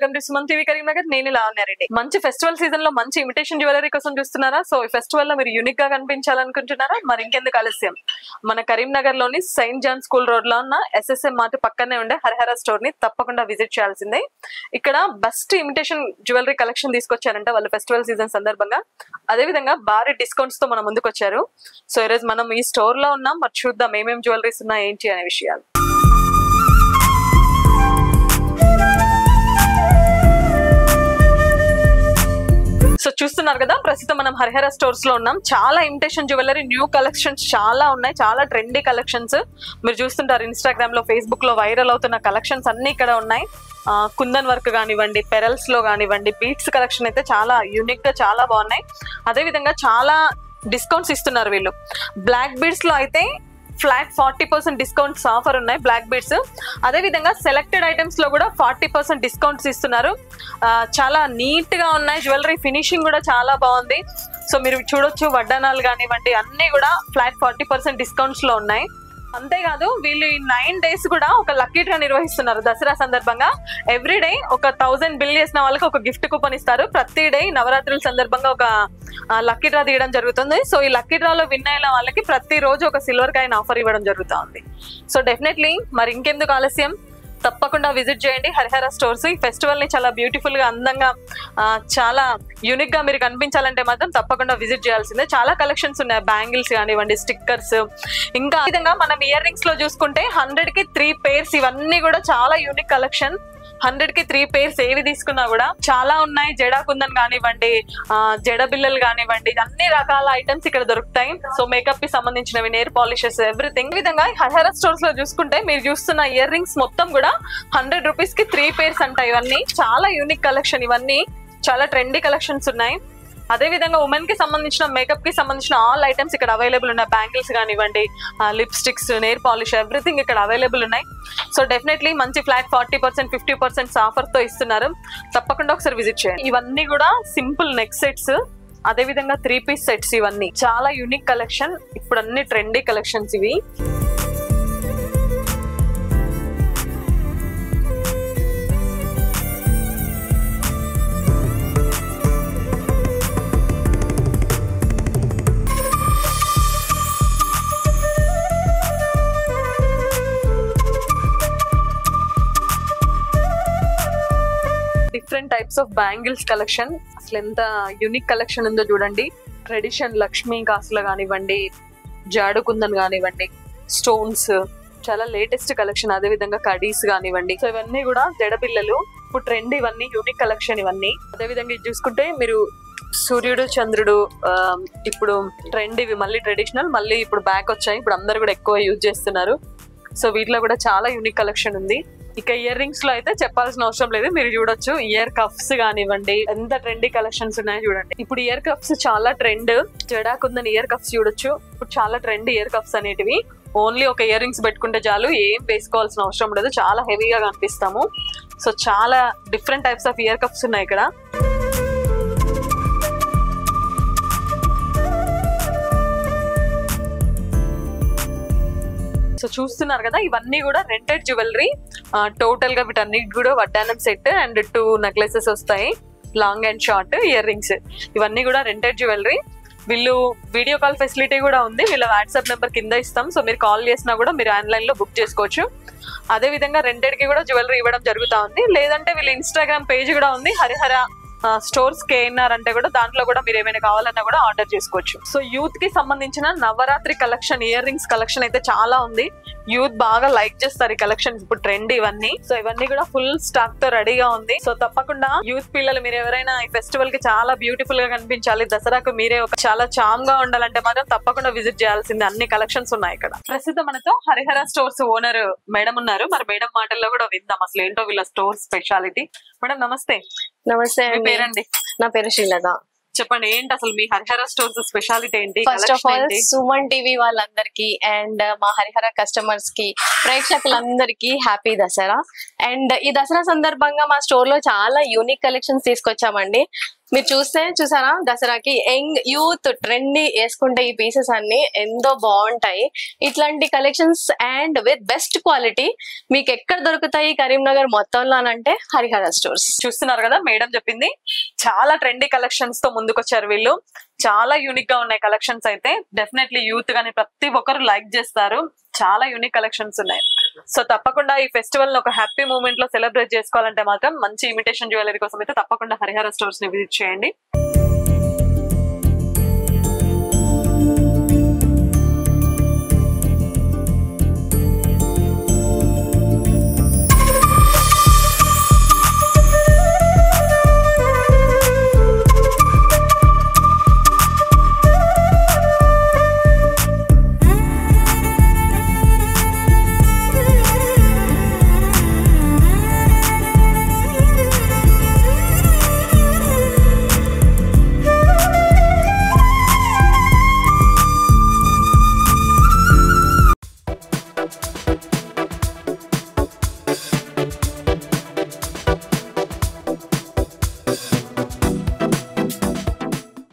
Welcome to Suman TV Karimnagar. నేను లావణ్యారెడ్డి. మంచి festival season లో మంచి ఇమిటేషన్ జ్యువెలరీ కోసం చూస్తున్నారా? సో ఈ ఫెస్టివల్ లో మీరు యూనిక్ గా కనిపించాలనుకుంటున్నారా? మరి ఇంకెందుకు ఆలస్యం, మన కరీంనగర్ లోని సెయింట్ జాన్ స్కూల్ రోడ్ లో ఉన్న SSM మార్ట్ పక్కనే ఉండే హరిహర స్టోర్ ని తప్పకుండా విజిట్ చేయాల్సిందే. ఇక్కడ బెస్ట్ ఇమిటేషన్ జ్యువెలరీ కలెక్షన్ తీసుకొచ్చారంట వాళ్ళు ఫెస్టివల్ సీజన్ సందర్భంగా. అదే విధంగా భారీ డిస్కౌంట్స్ తో మన ముందుకు వచ్చారు. సో ఈ రోజు మనం ఈ స్టోర్ లో ఉన్నాం. మరి చూద్దాం ఏమేమి జ్యువెలరీస్ ఉన్నాయి ఏంటి అనే విషయాలు. సో చూస్తున్నారు కదా, ప్రస్తుతం మనం హరిహర స్టోర్స్ లో ఉన్నాం. చాలా ఇమిటేషన్ జ్యువెలరీ న్యూ కలెక్షన్స్ చాలా ఉన్నాయి, చాలా ట్రెండీ కలెక్షన్స్. మీరు చూస్తుంటారు ఇన్స్టాగ్రామ్ లో, ఫేస్బుక్ లో వైరల్ అవుతున్న కలెక్షన్స్ అన్ని ఇక్కడ ఉన్నాయి. కుందన్ వర్క్ కానివ్వండి, పెరల్స్ లో కానివ్వండి, బీట్స్ కలెక్షన్ అయితే చాలా యూనిక్ గా చాలా బాగున్నాయి. అదే విధంగా చాలా డిస్కౌంట్స్ ఇస్తున్నారు వీళ్ళు. బ్లాక్ బీడ్స్ లో అయితే ఫ్లాట్ 40% డిస్కౌంట్స్ ఆఫర్ ఉన్నాయి బ్లాక్ బీడ్స్. అదే విధంగా సెలెక్టెడ్ ఐటమ్స్ లో కూడా 40% డిస్కౌంట్స్ ఇస్తున్నారు. చాలా నీట్ గా ఉన్నాయి, జ్యువెలరీ ఫినిషింగ్ కూడా చాలా బాగుంది. సో మీరు చూడొచ్చు, వడ్డానాలు కానివ్వండి అన్ని కూడా ఫ్లాట్ 40% డిస్కౌంట్స్ లో ఉన్నాయి. అంతేకాదు వీళ్ళు ఈ 9 days కూడా ఒక లక్కీ డ్రా నిర్వహిస్తున్నారు దసరా సందర్భంగా. ఎవ్రీ డే ఒక 1000 బిల్ చేసిన వాళ్ళకి ఒక గిఫ్ట్ కూపన్ ఇస్తారు. ప్రతి డే నవరాత్రుల సందర్భంగా ఒక లక్కీ డ్రా తీయడం జరుగుతుంది. సో ఈ లక్కీ డ్రాలో విన్ అయిన వాళ్ళకి ప్రతి రోజు ఒక సిల్వర్ కాయిన్ ఆఫర్ ఇవ్వడం జరుగుతుంది. సో డెఫినెట్లీ మరి ఇంకెందుకు ఆలస్యం, తప్పకుండా విజిట్ చేయండి హరిహర స్టోర్స్. ఈ ఫెస్టివల్ ని చాలా బ్యూటిఫుల్ గా, అందంగా, చాలా యూనిక్ గా మీరు కనిపించాలంటే మాత్రం తప్పకుండా విజిట్ చేయాల్సిందే. చాలా కలెక్షన్స్ ఉన్నాయి, బ్యాంగిల్స్ కానివ్వండి, స్టిక్కర్స్, ఇంకా విధంగా మనం ఇయర్ రింగ్స్ లో చూసుకుంటే 100కి 3 pairs. ఇవన్నీ కూడా చాలా యూనిక్ కలెక్షన్. 100కి 3 pairs ఏవి తీసుకున్నా కూడా చాలా ఉన్నాయి. జడా కుందన్ కానివ్వండి, జడ బిల్లలు కానివ్వండి, అన్ని రకాల ఐటమ్స్ ఇక్కడ దొరుకుతాయి. సో మేకప్ కి సంబంధించినవి, నెయిల్ పాలిషెస్, ఎవ్రీథింగ్. ఈ విధంగా హరిహర స్టోర్స్ లో చూసుకుంటే మీరు చూస్తున్న ఇయర్ రింగ్స్ మొత్తం కూడా 100 రూపీస్ కి 3 pairs అంటాయి. ఇవన్నీ చాలా యూనిక్ కలెక్షన్, ఇవన్నీ చాలా ట్రెండీ కలెక్షన్స్ ఉన్నాయి. అదే విధంగా ఉమెన్ కి సంబంధించిన, మేకప్ కి సంబంధించిన ఆల్ ఐటమ్స్ ఇక్కడ అవైలబుల్ ఉన్నాయి. బ్యాంగిల్స్ కానివ్వండి, లిప్స్టిక్స్, నెయిల్ పాలిష్, ఎవ్రీథింగ్ ఇక్కడ అవైలబుల్ ఉన్నాయి. సో డెఫినెట్లీ మంచి ఫ్లాట్ 40% 50% ఆఫర్ తో ఇస్తున్నారు. తప్పకుండా ఒకసారి విజిట్ చేయండి. ఇవన్నీ కూడా సింపుల్ నెక్ సెట్స్, అదే విధంగా 3 piece సెట్స్. ఇవన్నీ చాలా యూనిక్ కలెక్షన్, ఇప్పుడు అన్ని ట్రెండీ కలెక్షన్స్ ఇవి. Different types of bangles collection. అసలు ఎంత యూనిక్ కలెక్షన్ ఉందో చూడండి. ట్రెడిషన్ లక్ష్మీ కాసులు కానివ్వండి, జాడు కుందన్ కానివ్వండి, స్టోన్స్, చాలా లేటెస్ట్ కలెక్షన్. అదే విధంగా కడీస్ కానివ్వండి. సో ఇవన్నీ కూడా జడపిల్లలు, ఇప్పుడు ట్రెండ్, ఇవన్నీ యూనిక్ కలెక్షన్ ఇవన్నీ. అదే విధంగా ఇది చూసుకుంటే మీరు సూర్యుడు, చంద్రుడు ఇప్పుడు ట్రెండ్. ఇవి మళ్ళీ ట్రెడిషనల్, మళ్ళీ ఇప్పుడు బ్యాక్ వచ్చాయి. ఇప్పుడు అందరు కూడా ఎక్కువ యూజ్ చేస్తున్నారు. సో వీటిలో కూడా చాలా యూనిక్ కలెక్షన్ ఉంది. ఇక ఇయర్ రింగ్స్ లో అయితే చెప్పాల్సిన అవసరం లేదు. మీరు చూడొచ్చు, ఇయర్ కఫ్స్ కానివ్వండి, ఎంత ట్రెండీ కలెక్షన్స్ ఉన్నాయో చూడండి. ఇప్పుడు ఇయర్ కఫ్స్ చాలా ట్రెండ్. జడాకుందని ఇయర్ కఫ్స్ చూడొచ్చు, ఇప్పుడు చాలా ట్రెండ్ ఇయర్ కఫ్స్ అనేటివి. ఓన్లీ ఒక ఇయర్ రింగ్స్ పెట్టుకుంటే చాలు, ఏం వేసుకోవాల్సిన అవసరం లేదు. చాలా హెవీగా కనిపిస్తాము. సో చాలా different types of year cuffs ఉన్నాయి ఇక్కడ. సో చూస్తున్నారు కదా, ఇవన్నీ కూడా రెంటెడ్ జ్యువెలరీ. టోటల్ గా వీటన్నిటి కూడా వడ్డానం సెట్ అండ్ 2 నెక్లెసెస్ వస్తాయి, long and short ear rings. ఇవన్నీ కూడా రెంటెడ్ జ్యువెలరీ. వీళ్ళు వీడియో కాల్ ఫెసిలిటీ కూడా ఉంది. వీళ్ళ వాట్సాప్ నెంబర్ కింద ఇస్తాం. సో మీరు కాల్ చేసినా కూడా మీరు ఆన్లైన్ లో బుక్ చేసుకోవచ్చు. అదే విధంగా రెంటెడ్ కి కూడా జ్యువెలరీ ఇవ్వడం జరుగుతా ఉంది. లేదంటే వీళ్ళ ఇన్స్టాగ్రామ్ పేజ్ కూడా ఉంది, హరిహర స్టోర్స్ KNR అంటే కూడా, దాంట్లో కూడా మీరు ఏమైనా కావాలన్నా కూడా ఆర్డర్ చేసుకోవచ్చు. సో యూత్ కి సంబంధించిన Navratri collection, ear rings collection అయితే చాలా ఉంది. యూత్ బాగా లైక్ చేస్తారు ఈ కలెక్షన్, ఇప్పుడు ట్రెండ్ ఇవన్నీ. సో ఇవన్నీ కూడా ఫుల్ స్టాక్ తో రెడీగా ఉంది. సో తప్పకుండా యూత్ పిల్లలు మీరు ఎవరైనా ఈ ఫెస్టివల్ కి చాలా బ్యూటిఫుల్ గా కనిపించాలి, దసరాకు మీరే ఒక చాలా చామ్ గా ఉండాలంటే మాత్రం తప్పకుండా విజిట్ చేయాల్సింది. అన్ని కలెక్షన్స్ ఉన్నాయి ఇక్కడ. ప్రస్తుతం మనతో హరిహర స్టోర్స్ ఓనర్ మేడం ఉన్నారు. మరి మేడం మాటల్లో కూడా విందాం అసలు ఏంటో వీళ్ళ స్టోర్ స్పెషాలిటీ. మేడం నమస్తే. నమస్తే. పేరండి? నా పేరు శ్రీలత. చెప్పండి, ఏంటి అసలు మీ హరిహర స్టోర్స్ స్పెషాలిటీ ఏంటి? First of all Suman TV వాళ్ళందరికీ అండ్ మా హరిహర కస్టమర్స్ కి, ప్రేక్షకులందరికీ హ్యాపీ దసరా. అండ్ ఈ దసరా సందర్భంగా మా స్టోర్ లో చాలా యూనిక్ కలెక్షన్స్ తీసుకొచ్చామండి. మీరు చూసారా దసరాకి యంగ్ యూత్ ట్రెండీ వేసుకుంటే ఈ పీసెస్ అన్ని ఎంతో బాగుంటాయి. ఇట్లాంటి collections and with best quality మీకు ఎక్కడ దొరుకుతాయి కరీంనగర్ మొత్తంలో అంటే హరిహర స్టోర్స్. చూస్తున్నారు కదా మేడం చెప్పింది, చాలా ట్రెండీ కలెక్షన్స్ తో ముందుకొచ్చారు వీళ్ళు. చాలా యూనిక్ గా ఉన్నాయి కలెక్షన్స్ అయితే. డెఫినెట్లీ యూత్ గానీ ప్రతి ఒక్కరు లైక్ చేస్తారు. చాలా యూనిక్ కలెక్షన్స్ ఉన్నాయి. సో తప్పకుండా ఈ ఫెస్టివల్ ని ఒక హ్యాపీ మూమెంట్ లో సెలబ్రేట్ చేసుకోవాలంటే మాత్రం మంచి ఇమిటేషన్ జ్యువెలరీ కోసం అయితే తప్పకుండా హరిహర స్టోర్స్ ని విజిట్ చేయండి.